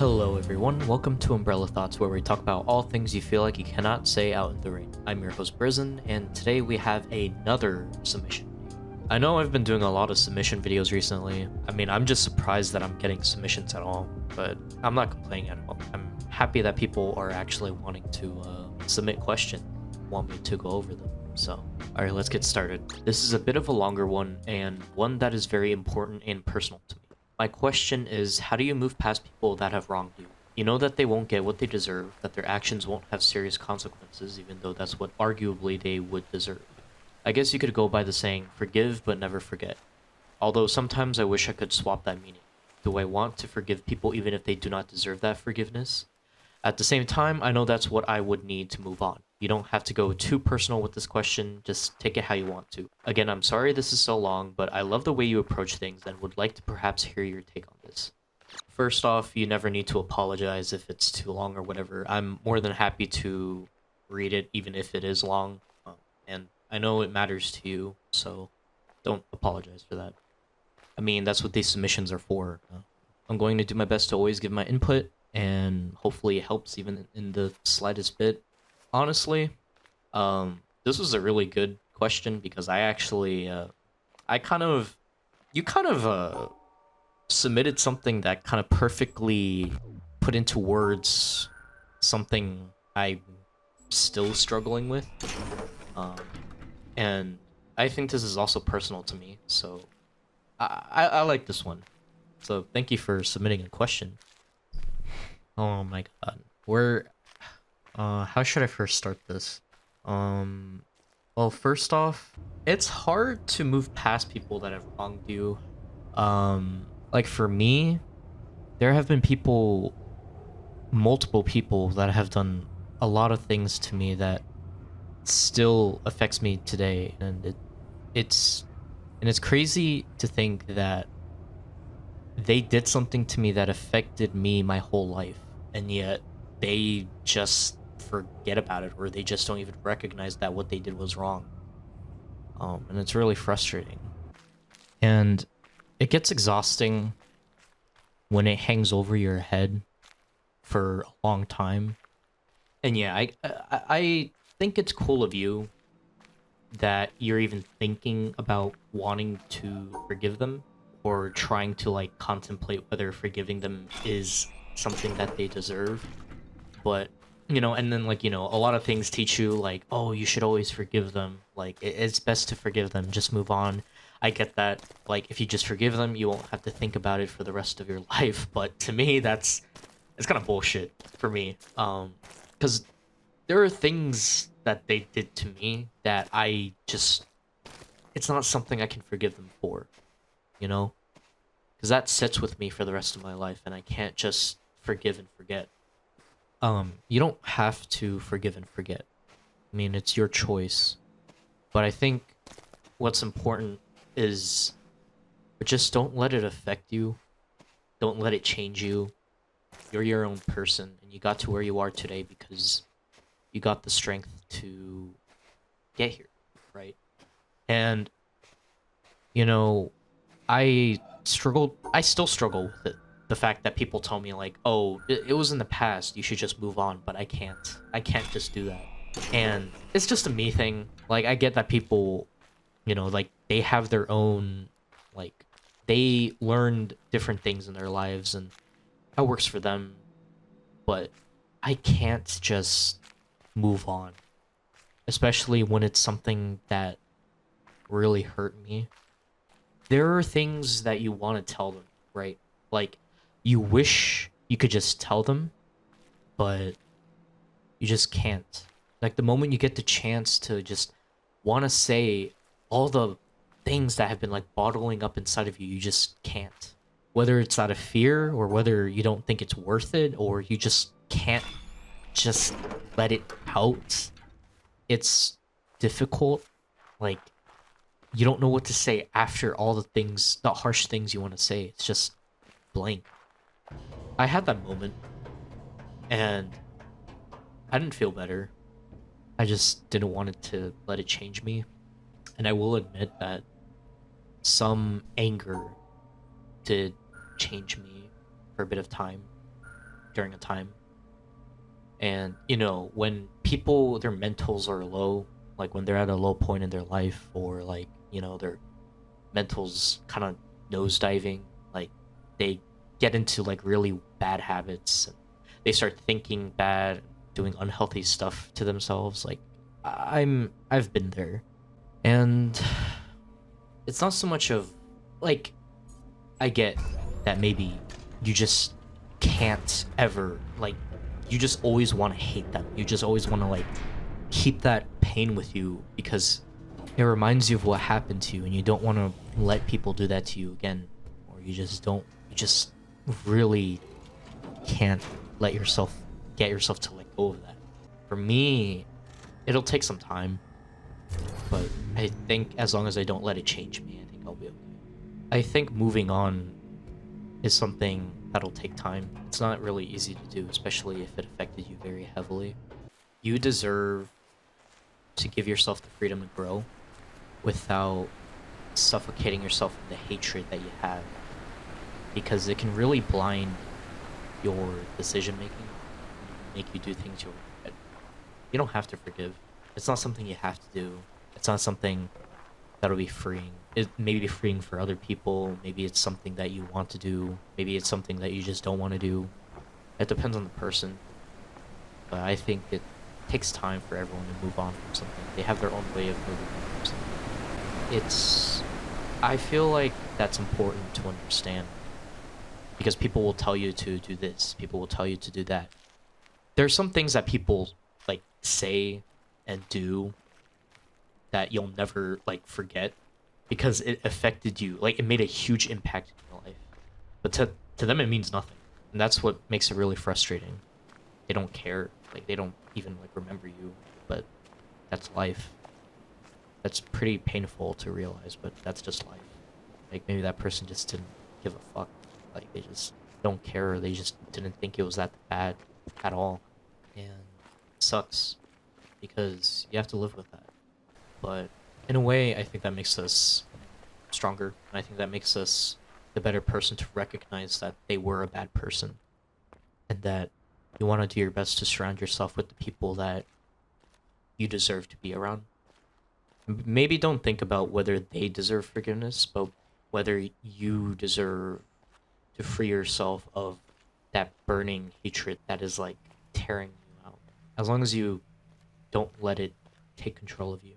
Hello everyone, welcome to Umbrella Thoughts, where we talk about all things you feel like you cannot say out in the rain. I'm your host Brizen, and today we have another submission video. I know I've been doing a lot of submission videos recently. I'm just surprised that I'm getting submissions at all, but I'm not complaining at all. I'm happy that people are actually wanting to submit questions, want me to go over them. So, alright, let's get started. This is a bit of a longer one, and one that is very important and personal to me. My question is, how do you move past people that have wronged you? You know that they won't get what they deserve, that their actions won't have serious consequences, even though that's what arguably they would deserve. I guess you could go by the saying, forgive but never forget. Although sometimes I wish I could swap that meaning. Do I want to forgive people even if they do not deserve that forgiveness? At the same time, I know that's what I would need to move on. You don't have to go too personal with this question, just take it how you want to. Again, I'm sorry this is so long, but I love the way you approach things and would like to perhaps hear your take on this. First off, you never need to apologize if it's too long or whatever. I'm more than happy to read it even if it is long, and I know it matters to you, so don't apologize for that. That's what these submissions are for. I'm going to do my best to always give my input, and hopefully it helps even in the slightest bit. Honestly, this was a really good question because I actually, I kind of, you kind of, submitted something that kind of perfectly put into words something I'm still struggling with. Um, and I think this is also personal to me, so I like this one. So thank you for submitting a question. Oh my god. How should I first start this? Um, well, first off, it's hard to move past people that have wronged you. Like for me, there have been multiple people that have done a lot of things to me that still affects me today, and it's it's crazy to think that they did something to me that affected me my whole life, and yet they just forget about it, or they just don't even recognize that what they did was wrong. And it's really frustrating, and it gets exhausting when it hangs over your head for a long time. And yeah, I think it's cool of you that you're even thinking about wanting to forgive them, or trying to like contemplate whether forgiving them is something that they deserve. But and then like a lot of things teach you like, oh, you should always forgive them, like it's best to forgive them, just move on. I get that, like if you just forgive them you won't have to think about it for the rest of your life, but to me that's it's kind of bullshit for me. Because there are things that they did to me that I just, it's not something I can forgive them for, you know? Because that sits with me for the rest of my life, and I can't just forgive and forget. You don't have to forgive and forget. It's your choice. But I think what's important is just don't let it affect you. Don't let it change you. You're your own person, and you got to where you are today because you got the strength to get here, right? And you know, I still struggle with it. The fact that people tell me like, "Oh, it was in the past. You should just move on," but I can't. I can't just do that. And it's just a me thing. Like I get that people, like they have their own, like they learned different things in their lives, and that works for them. But I can't just move on, especially when it's something that really hurt me. There are things that you want to tell them, right? Like you wish you could just tell them, but you just can't. Like the moment you get the chance to just want to say all the things that have been like bottling up inside of you, you just can't. Whether it's out of fear, or whether you don't think it's worth it, or you just can't just let it out. It's difficult. Like you don't know what to say after all the harsh things you want to say. It's just blank. I had that moment, and I didn't feel better. I just didn't want it to let it change me. And I will admit that some anger did change me for a bit of time. during a time. And you know, when people their mentals are low, like when they're at a low point in their life, or like, you know, their mentals kind of nosediving, like they get into like really bad habits and they start thinking bad, doing unhealthy stuff to themselves. Like I've been there. And it's not so much of like, I get that maybe you just can't ever like, you just always want to hate them. You just always want to like keep that pain with you because it reminds you of what happened to you, and you don't want to let people do that to you again. Or you just don't, you just really can't let yourself get yourself to let go of that. For me, it'll take some time, but I think as long as I don't let it change me, I think I'll be okay. I think moving on is something that'll take time. It's not really easy to do, especially if it affected you very heavily. You deserve to give yourself the freedom to grow without suffocating yourself in the hatred that you have, because it can really blind your decision making, make you do things you'll regret. You don't have to forgive. It's not something you have to do. It's not something that'll be freeing. It may be freeing for other people. Maybe it's something that you want to do. Maybe it's something that you just don't want to do. It depends on the person. But I think it takes time for everyone to move on from something. They have their own way of moving on from something. I feel like that's important to understand, because people will tell you to do this. People will tell you to do that. There's some things that people like say and do that you'll never like forget because it affected you. Like, it made a huge impact in your life. But to them it means nothing. And that's what makes it really frustrating. They don't care. Like, they don't even like remember you, but that's life. That's pretty painful to realize, but that's just life. Like, maybe that person just didn't give a fuck. Like, they just don't care, or they just didn't think it was that bad at all. And it sucks because you have to live with that. But in a way, I think that makes us stronger, and I think that makes us the better person to recognize that they were a bad person, and that you want to do your best to surround yourself with the people that you deserve to be around. Maybe don't think about whether they deserve forgiveness, but whether you deserve to free yourself of that burning hatred that is like tearing you out. As long as you don't let it take control of you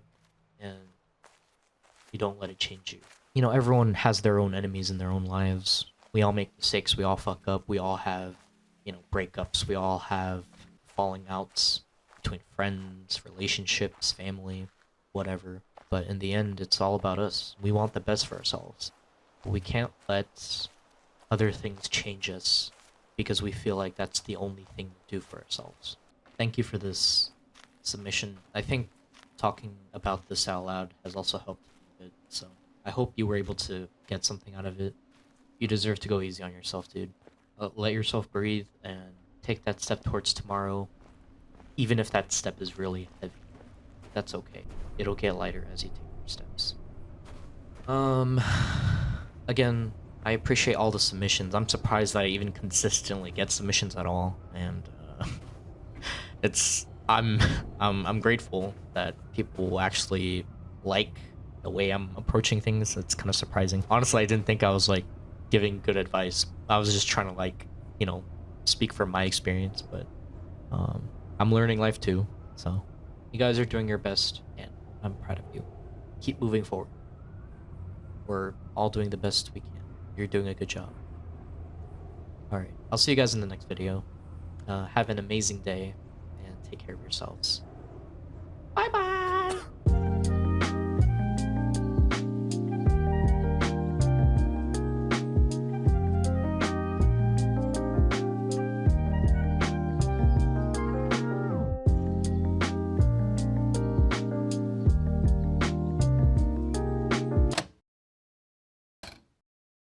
and you don't let it change you. You know, everyone has their own enemies in their own lives. We all make mistakes, we all fuck up, we all have, you know, breakups, we all have falling outs between friends, relationships, family, whatever. But in the end, it's all about us. We want the best for ourselves. But we can't let other things change us because we feel like that's the only thing to do for ourselves. Thank you for this submission. I think talking about this out loud has also helped a bit, so I hope you were able to get something out of it. You deserve to go easy on yourself, dude. Let yourself breathe and take that step towards tomorrow, even if that step is really heavy. That's okay. It'll get lighter as you take your steps. Again, I appreciate all the submissions. I'm surprised that I even consistently get submissions at all, and I'm grateful that people actually like the way I'm approaching things. It's kind of surprising. Honestly, I didn't think I was like giving good advice. I was just trying to like, you know, speak from my experience, but I'm learning life too. So you guys are doing your best, and I'm proud of you. Keep moving forward. We're all doing the best we can. You're doing a good job. Alright, I'll see you guys in the next video. Have an amazing day, and take care of yourselves. Bye bye!